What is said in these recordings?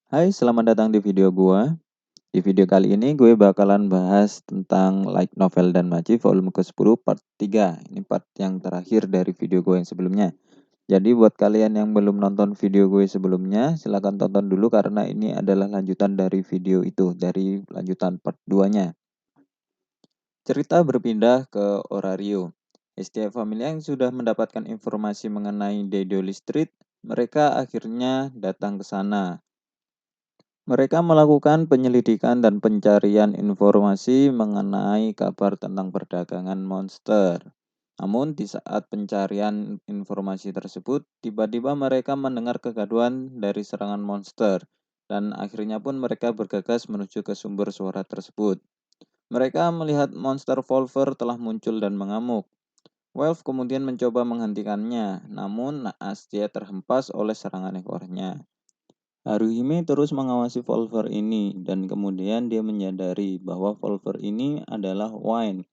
Hai, selamat datang di video gua. Di video kali ini gue bakalan bahas tentang Light Novel dan Maji volume ke-10 part 3. Ini part yang terakhir dari video gue yang sebelumnya. Jadi buat kalian yang belum nonton video gue sebelumnya, silahkan tonton dulu karena ini adalah lanjutan dari video itu, dari lanjutan part 2-nya. Cerita berpindah ke Orario. Setiap famili yang sudah mendapatkan informasi mengenai Daedalus Street, mereka akhirnya datang ke sana. Mereka melakukan penyelidikan dan pencarian informasi mengenai kabar tentang perdagangan monster. Namun di saat pencarian informasi tersebut, tiba-tiba mereka mendengar kegaduhan dari serangan monster, dan akhirnya pun mereka bergegas menuju ke sumber suara tersebut. Mereka melihat monster Volver telah muncul dan mengamuk. Welf kemudian mencoba menghentikannya, namun naas dia terhempas oleh serangan ekornya. Haruhime terus mengawasi Volver ini dan kemudian dia menyadari bahwa Volver ini adalah Wine.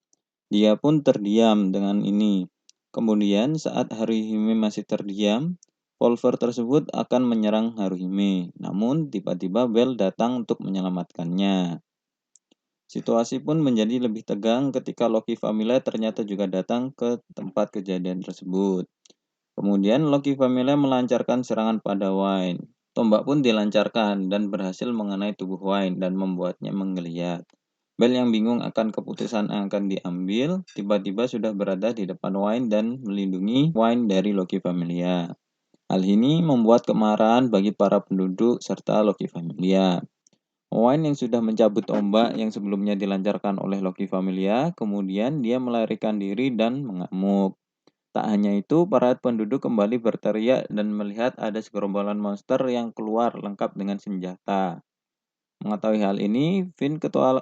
Dia pun terdiam dengan ini. Kemudian saat Haruhime masih terdiam, Volver tersebut akan menyerang Haruhime. Namun tiba-tiba Bell datang untuk menyelamatkannya. Situasi pun menjadi lebih tegang ketika Loki Familia ternyata juga datang ke tempat kejadian tersebut. Kemudian Loki Familia melancarkan serangan pada Wine. Tombak pun dilancarkan dan berhasil mengenai tubuh Wine dan membuatnya menggeliat. Bell yang bingung akan keputusan yang akan diambil, tiba-tiba sudah berada di depan Wine dan melindungi Wine dari Loki Familia. Hal ini membuat kemarahan bagi para penduduk serta Loki Familia. Wine yang sudah mencabut ombak yang sebelumnya dilancarkan oleh Loki Familia, kemudian dia melarikan diri dan mengamuk. Tak hanya itu, para penduduk kembali berteriak dan melihat ada segerombolan monster yang keluar lengkap dengan senjata. Mengetahui hal ini, Finn, ketua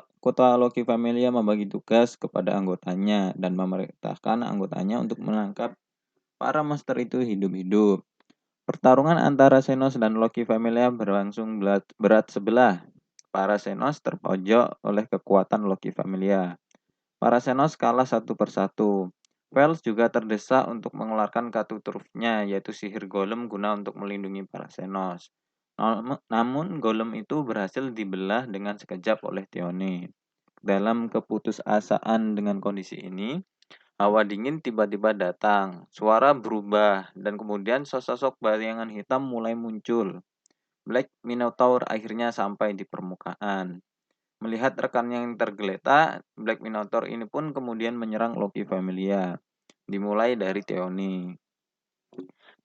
Loki Familia, membagi tugas kepada anggotanya dan memerintahkan anggotanya untuk menangkap para monster itu hidup-hidup. Pertarungan antara Xenos dan Loki Familia berlangsung berat sebelah. Para Xenos terpojok oleh kekuatan Loki Familia. Para Xenos kalah satu persatu. Vels juga terdesak untuk mengeluarkan kartu trufnya, yaitu sihir golem guna untuk melindungi para Xenos. Namun golem itu berhasil dibelah dengan sekejap oleh Theone. Dalam keputusasaan dengan kondisi ini, hawa dingin tiba-tiba datang, suara berubah, dan kemudian sosok bayangan hitam mulai muncul. Black Minotaur akhirnya sampai di permukaan. Melihat rekannya yang tergeletak, Black Minotaur ini pun kemudian menyerang Loki Familia. Dimulai dari Theone.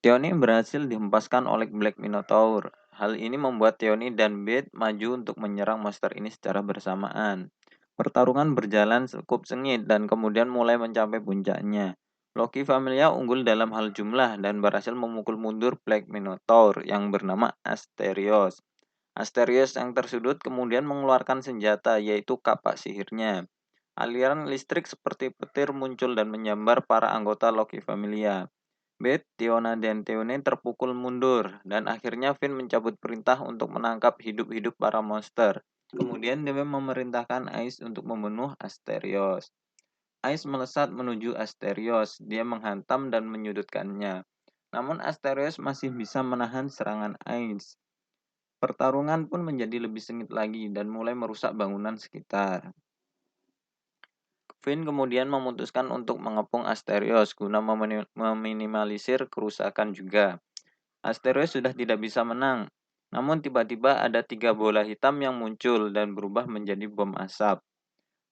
Theone berhasil dihempaskan oleh Black Minotaur. Hal ini membuat Theone dan Beth maju untuk menyerang monster ini secara bersamaan. Pertarungan berjalan cukup sengit dan kemudian mulai mencapai puncaknya. Loki Familia unggul dalam hal jumlah dan berhasil memukul mundur Black Minotaur yang bernama Asterios. Asterios yang tersudut kemudian mengeluarkan senjata, yaitu kapak sihirnya. Aliran listrik seperti petir muncul dan menyambar para anggota Loki Familia. Beth, Tiona, dan Theone terpukul mundur, dan akhirnya Finn mencabut perintah untuk menangkap hidup-hidup para monster. Kemudian dia memerintahkan Ice untuk membunuh Asterios. Ice melesat menuju Asterios, dia menghantam dan menyudutkannya. Namun Asterios masih bisa menahan serangan Ice. Pertarungan pun menjadi lebih sengit lagi dan mulai merusak bangunan sekitar. Finn kemudian memutuskan untuk mengepung Asterios guna meminimalisir kerusakan juga. Asterios sudah tidak bisa menang, namun tiba-tiba ada 3 bola hitam yang muncul dan berubah menjadi bom asap.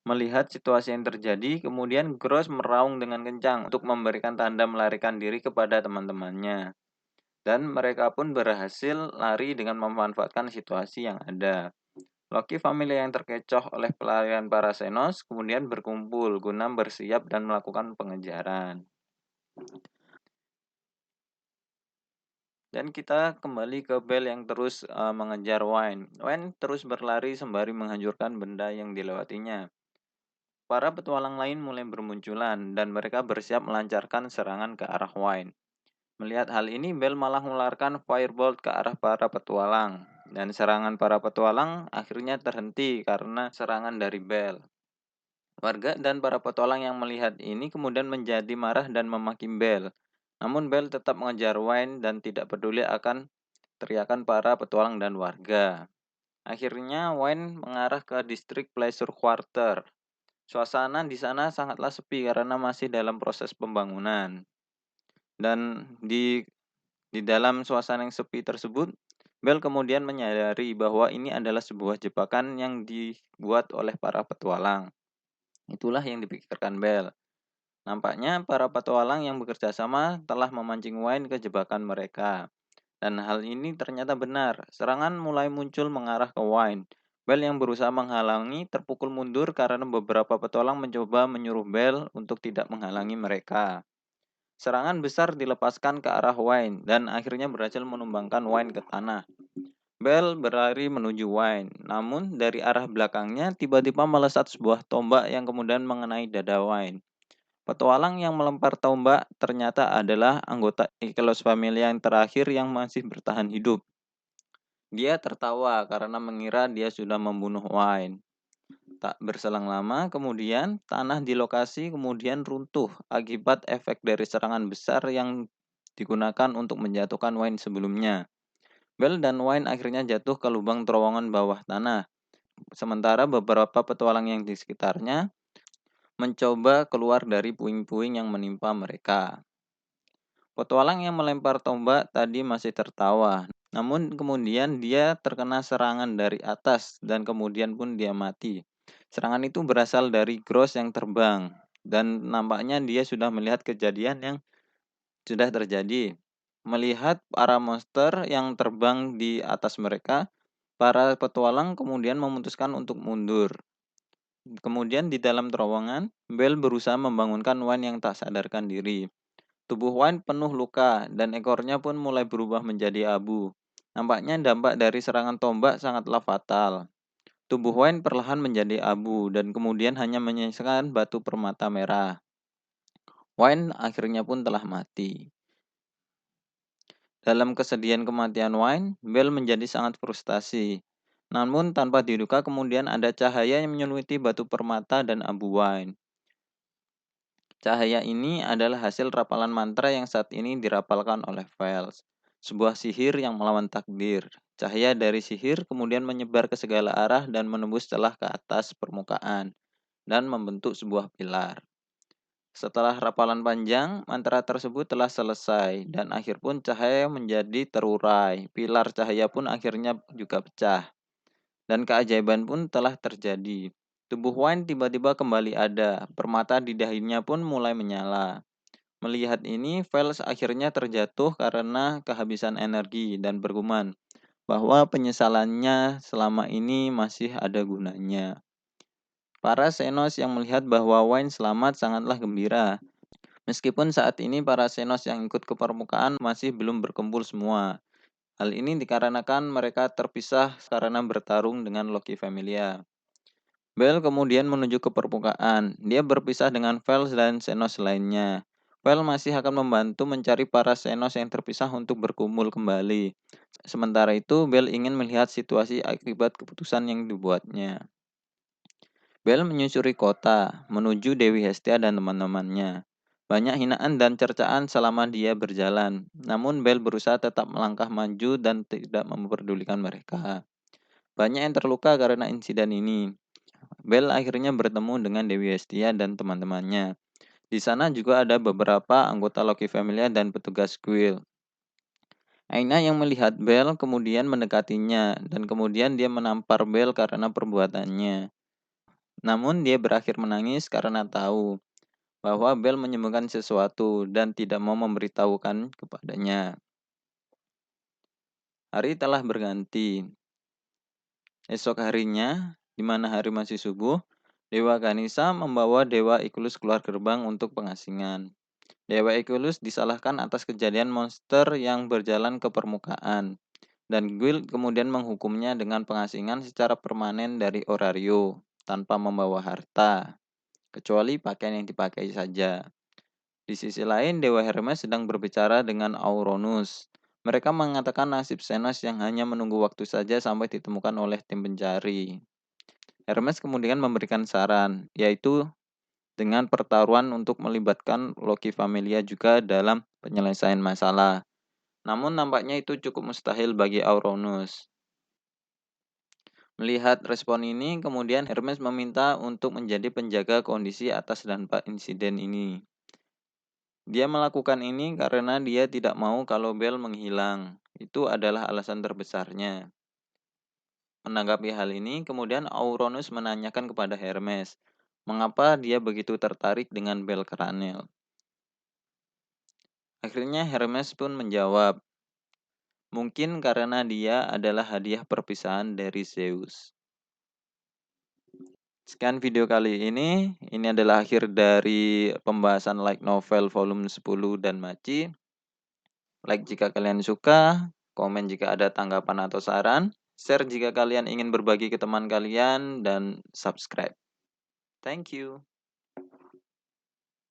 Melihat situasi yang terjadi, kemudian Gross meraung dengan kencang untuk memberikan tanda melarikan diri kepada teman-temannya. Dan mereka pun berhasil lari dengan memanfaatkan situasi yang ada. Loki Familia yang terkecoh oleh pelarian para Xenos kemudian berkumpul guna bersiap dan melakukan pengejaran. Dan kita kembali ke Bell yang terus mengejar Wine. Wine terus berlari sembari menghancurkan benda yang dilewatinya. Para petualang lain mulai bermunculan dan mereka bersiap melancarkan serangan ke arah Wine. Melihat hal ini, Bell malah mengeluarkan firebolt ke arah para petualang. Dan serangan para petualang akhirnya terhenti karena serangan dari Bell. Warga dan para petualang yang melihat ini kemudian menjadi marah dan memaki Bell. Namun Bell tetap mengejar Wine dan tidak peduli akan teriakan para petualang dan warga. Akhirnya Wayne mengarah ke distrik Pleasure Quarter. Suasana di sana sangatlah sepi karena masih dalam proses pembangunan. Dan di dalam suasana yang sepi tersebut, Bell kemudian menyadari bahwa ini adalah sebuah jebakan yang dibuat oleh para petualang. Itulah yang dipikirkan Bell. Nampaknya para petualang yang bekerja sama telah memancing Wayne ke jebakan mereka. Dan hal ini ternyata benar. Serangan mulai muncul mengarah ke Wayne. Bell yang berusaha menghalangi terpukul mundur karena beberapa petualang mencoba menyuruh Bell untuk tidak menghalangi mereka. Serangan besar dilepaskan ke arah Wayne dan akhirnya berhasil menumbangkan Wayne ke tanah. Bell berlari menuju Wayne, namun dari arah belakangnya tiba-tiba melesat sebuah tombak yang kemudian mengenai dada Wayne. Petualang yang melempar tombak ternyata adalah anggota Ekelos Familia yang terakhir yang masih bertahan hidup. Dia tertawa karena mengira dia sudah membunuh Wayne. Tak berselang lama, kemudian tanah di lokasi kemudian runtuh akibat efek dari serangan besar yang digunakan untuk menjatuhkan Wayne sebelumnya. Bell dan Wayne akhirnya jatuh ke lubang terowongan bawah tanah. Sementara beberapa petualang yang di sekitarnya mencoba keluar dari puing-puing yang menimpa mereka. Petualang yang melempar tombak tadi masih tertawa, namun kemudian dia terkena serangan dari atas dan kemudian pun dia mati. Serangan itu berasal dari Gross yang terbang dan nampaknya dia sudah melihat kejadian yang sudah terjadi. Melihat para monster yang terbang di atas mereka, para petualang kemudian memutuskan untuk mundur. Kemudian di dalam terowongan, Bell berusaha membangunkan Wan yang tak sadarkan diri. Tubuh Wan penuh luka dan ekornya pun mulai berubah menjadi abu. Nampaknya dampak dari serangan tombak sangatlah fatal. Tubuh Wan perlahan menjadi abu dan kemudian hanya menyisakan batu permata merah. Wan akhirnya pun telah mati. Dalam kesedihan kematian Wayne, Bell menjadi sangat frustasi. Namun tanpa diduga kemudian ada cahaya yang menyeluti batu permata dan abu Wayne. Cahaya ini adalah hasil rapalan mantra yang saat ini dirapalkan oleh Fels, sebuah sihir yang melawan takdir. Cahaya dari sihir kemudian menyebar ke segala arah dan menembus celah ke atas permukaan dan membentuk sebuah pilar. Setelah rapalan panjang, mantra tersebut telah selesai dan akhir pun cahaya menjadi terurai. Pilar cahaya pun akhirnya juga pecah. Dan keajaiban pun telah terjadi. Tubuh Wayne tiba-tiba kembali ada. Permata di dahinya pun mulai menyala. Melihat ini, Fels akhirnya terjatuh karena kehabisan energi dan bergumam bahwa penyesalannya selama ini masih ada gunanya. Para Xenos yang melihat bahwa Wayne selamat sangatlah gembira. Meskipun saat ini para Xenos yang ikut ke permukaan masih belum berkumpul semua. Hal ini dikarenakan mereka terpisah karena bertarung dengan Loki Familia. Bell kemudian menuju ke permukaan. Dia berpisah dengan Vel dan Xenos lainnya. Vel masih akan membantu mencari para Xenos yang terpisah untuk berkumpul kembali. Sementara itu, Bell ingin melihat situasi akibat keputusan yang dibuatnya. Bell menyusuri kota, menuju Dewi Hestia dan teman-temannya. Banyak hinaan dan cercaan selama dia berjalan, namun Bell berusaha tetap melangkah maju dan tidak memperdulikan mereka. Banyak yang terluka karena insiden ini. Bell akhirnya bertemu dengan Dewi Hestia dan teman-temannya. Di sana juga ada beberapa anggota Loki Familia dan petugas kuil. Aina yang melihat Bell kemudian mendekatinya dan kemudian dia menampar Bell karena perbuatannya. Namun dia berakhir menangis karena tahu bahwa Bell menyembunyikan sesuatu dan tidak mau memberitahukan kepadanya. Hari telah berganti. Esok harinya, di mana hari masih subuh, Dewa Ganesa membawa Dewa Ikulus keluar gerbang untuk pengasingan. Dewa Ikulus disalahkan atas kejadian monster yang berjalan ke permukaan, dan Guild kemudian menghukumnya dengan pengasingan secara permanen dari Orario, tanpa membawa harta, kecuali pakaian yang dipakai saja. Di sisi lain, Dewa Hermes sedang berbicara dengan Auronus. Mereka mengatakan nasib Xenos yang hanya menunggu waktu saja sampai ditemukan oleh tim pencari. Hermes kemudian memberikan saran, yaitu dengan pertaruhan untuk melibatkan Loki Familia juga dalam penyelesaian masalah. Namun nampaknya itu cukup mustahil bagi Auronus. Melihat respon ini, kemudian Hermes meminta untuk menjadi penjaga kondisi atas dampak insiden ini. Dia melakukan ini karena dia tidak mau kalau Bel menghilang. Itu adalah alasan terbesarnya. Menanggapi hal ini, kemudian Auronus menanyakan kepada Hermes, mengapa dia begitu tertarik dengan bel Cranel. Akhirnya Hermes pun menjawab, mungkin karena dia adalah hadiah perpisahan dari Zeus. Sekian video kali ini. Ini adalah akhir dari pembahasan light novel volume 10 dan Maci. Like jika kalian suka, komen jika ada tanggapan atau saran, share jika kalian ingin berbagi ke teman kalian, dan subscribe. Thank you.